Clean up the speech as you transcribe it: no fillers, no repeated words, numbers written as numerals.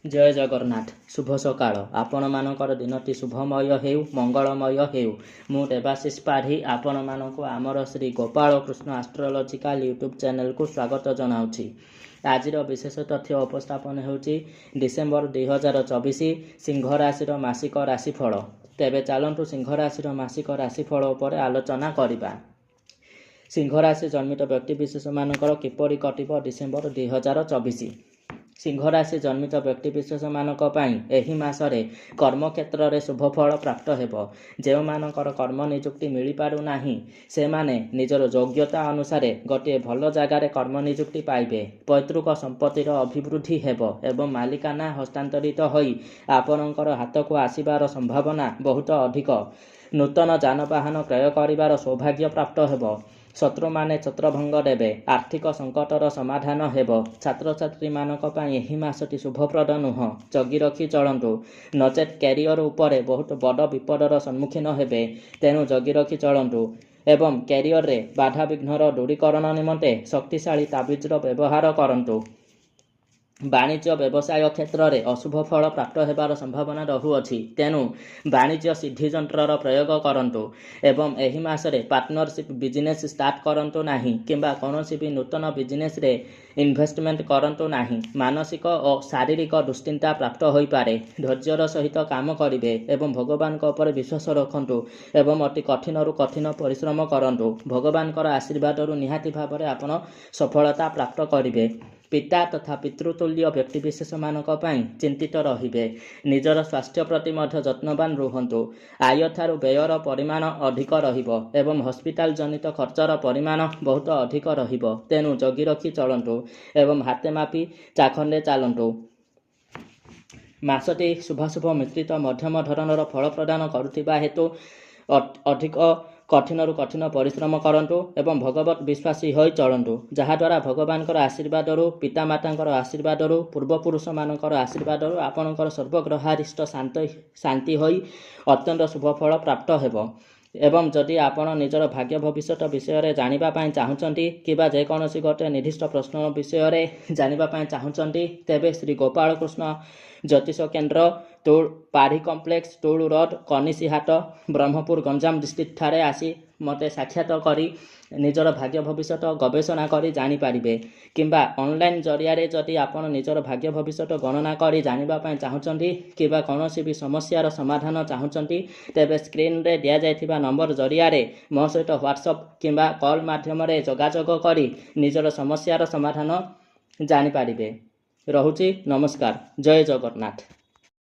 जय जगन्नाथ शुभ सकाळ आपण मानकर दिनटी शुभमय हेउ मंगलमय हेउ मु देवाशीष पाढ़ी आपण मानक आमर Shri Gopal Krishna astrological YouTube channel को स्वागत जनाउछि। आजिर विशेष तथ्य उपस्थापन होउछि डिसेम्बर 2024 सिंह राशि मासिक राशिफल। तेबे चलंतु सिंह राशि मासिक राशिफल उपर आलोचना करिबा। सिंह राशि जन्मित व्यक्ति विशेष मानकर किपरि कटिब डिसेम्बर 2024। सिंह राशि जन्मित व्यक्ति विशेष मानक पई एही मासरे कर्म क्षेत्र में शुभफल प्राप्त हेबो। जे मानकर कर्म नियुक्ति मिल पारु नाही से माने निजर योग्यता अनुसार गोटे भल जगार कर्म नियुक्ति पाइबे। पैतृक संपत्तिर अभिवृद्धि हेबो एवं मालिकाना हस्तांतरित होई आपणकर हाथ को आसीबार संभावना बहुत अधिक। नूतन जानवाहन क्रय करिवार सौभाग्य प्राप्त हेबो। शत्रु माने छत्रभंग देवे। आर्थिक संकटर समाधान हेबो। छात्र छात्री मानक पई एही मासटी शुभप्रद नुह। जगी रखी चलंतु नचेत कैरियर उपरे बहुत बड़ विपदर सम्मुखीन हेबे। तेणु जगी रखी चलंतु एवं कैरियर रे बाधा विघ्नर दूरीकरण निमंते शक्तिशाली ताबिजर व्यवहार करंतु। वाणिज्य व्यवसाय क्षेत्र में अशुभ फल प्राप्त होबार संभावना रहुअछि। तेणु वाणिज्य सिद्धि यंत्रर प्रयोग करंतु एवं एही मासरे पार्टनरशिप बिजनेस स्टार्ट करंतु नाही किंबा कोनोसी भी नूतन बिजनेस रे इन्वेस्टमेंट करंतु नाही। मानसिक और शारीरिक दुश्चिंता प्राप्त होई पारे। धैर्यर सहित काम करिवे एवं भगवान को ऊपर विश्वास रखंतु एवं अति कठिन कठिन परिश्रम करंतु। भगवान कर आशीर्वाद निहाती भाव में आपण सफलता प्राप्त करिवे। पिता तथा पितृतुल्य व्यक्ति विशेष मानक पई चिंतित रहिबे। निजर स्वास्थ्य प्रति मध्य जत्नवान रुहंतु। आय थारु व्ययर परिमाण अधिक रहिबो एवं हॉस्पिटल जनित खर्चर परिमाण बहुत अधिक रहिबो। तेणु जगी रखी चलंतु एवं हाते मापी चाखंडे चालंतु। मासटी शुभाशुभ मिश्रित मध्यम धरणर फल प्रदान करुथिबा हेतु अधिक कठिन कठिन परिश्रम करंतु एवं भगवत विश्वासी होई चलंतु। जहाद्वारा भगवान आशीर्वाद पितामाता आशीर्वाद पूर्वपुरुष मानकर आशीर्वाद आपणकर सर्वग्रहारिष्ट शांति होई अत्यंत शुभ फल प्राप्त हेबो। एवं जदि आपण निजर भाग्य भविष्य विषय जानिबा पई चाहुचंती किबा जेकोनोसी गोटे निर्दिष्ट प्रश्न विषय जानिबा पई चाहुचंती तेबे श्री गोपाल कृष्ण ज्योतिष केन्द्र पाढ़ी कॉम्प्लेक्स टोल रोड कनिसी हाट ब्रह्मपुर गंजाम डिस्ट्रिक्ट ठारे आसी मते साक्षात करी निजर भाग्य भविष्य गवेषणा करी जानि पारिबे। किंबा ऑनलाइन जरिया रे जदि आपण निजर भाग्य भविष्य गणना करी जानिबा पई चाहुचंती किबा कोनोसी भी समस्यार समाधान चाहुचंती तेबे स्क्रीन रे दिया जायथिबा नंबर जरिया रे मो सहित व्हाट्सएप किंबा कॉल माध्यम रे जोगाजोग करी निजर समस्यार समाधान जानि पारिबे। रहुची नमस्कार। जय जगन्नाथ।